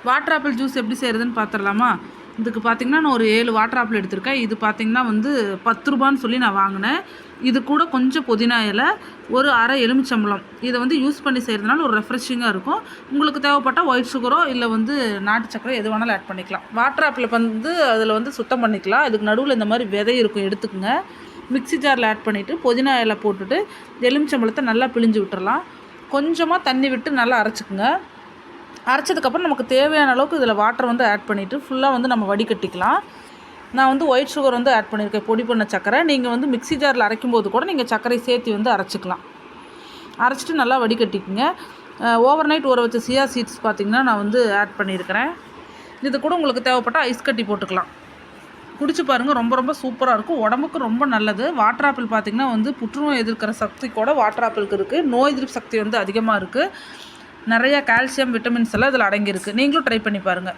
Water apple juice எப்படி செய்கிறதுன்னு பார்த்துடலாமா? இதுக்கு பார்த்திங்கன்னா நான் ஒரு 7 வாட்டர் ஆப்பிள் எடுத்திருக்கேன். இது பார்த்திங்கன்னா வந்து 10 ரூபான்னு சொல்லி நான் வாங்கினேன். இது கூட கொஞ்சம் புதினா இலை, ஒரு அரை எலுமிச்சம்பழம், இதை வந்து யூஸ் பண்ணி செய்கிறதுனால ஒரு ரெஃப்ரெஷிங்காக இருக்கும். உங்களுக்கு தேவைப்பட்டால் ஒயிட் சுகரோ இல்லை வந்து நாட்டு சக்கரை எது வேணாலும் ஆட் பண்ணிக்கலாம். வாட்டர் ஆப்பிளை வந்து அதில் வந்து சுத்தம் பண்ணிக்கலாம். அதுக்கு நடுவில் இந்த மாதிரி விதை இருக்கும், எடுத்துக்கோங்க. மிக்ஸி ஜாரில் ஆட் பண்ணிவிட்டு புதினா இலை போட்டுட்டு எலுமிச்சம்பழத்தை நல்லா பிழிஞ்சு விட்டுறலாம். கொஞ்சமாக தண்ணி விட்டு நல்லா அரைச்சிக்குங்க. அரைச்சதுக்கப்புறம் நமக்கு தேவையான அளவுக்கு இதில் வாட்டர் வந்து ஆட் பண்ணிவிட்டு ஃபுல்லாக வந்து நம்ம வடிகட்டிக்கலாம். நான் வந்து ஒயிட் சுகர் வந்து ஆட் பண்ணியிருக்கேன், பொடி பண்ண சக்கரை. நீங்கள் வந்து மிக்ஸி ஜாரில் அரைக்கும்போது கூட நீங்கள் சர்க்கரை சேர்த்து வந்து அரைச்சிக்கலாம். அரைச்சிட்டு நல்லா வடிகட்டிக்குங்க. ஓவர் நைட் ஊற வச்ச சியா சீட்ஸ் பார்த்திங்கன்னா நான் வந்து ஆட் பண்ணியிருக்கிறேன். இது கூட உங்களுக்கு தேவைப்பட்டால் ஐஸ் கட்டி போட்டுக்கலாம். குடிச்சு பாருங்கள், ரொம்ப ரொம்ப சூப்பராக இருக்கும், உடம்புக்கு ரொம்ப நல்லது. வாட்டர் ஆப்பிள் பார்த்திங்கன்னா வந்து புற்றுநோய் எதிர்க்கிற சக்தி கூட வாட்டர் ஆப்பிளுக்கு இருக்குது. நோய் எதிர்ப்பு சக்தி வந்து அதிகமாக இருக்குது. நிறையா கால்சியம், விட்டமின்ஸ் எல்லாம் இதில் அடங்கியிருக்கு. நீங்களும் ட்ரை பண்ணி பாருங்கள்.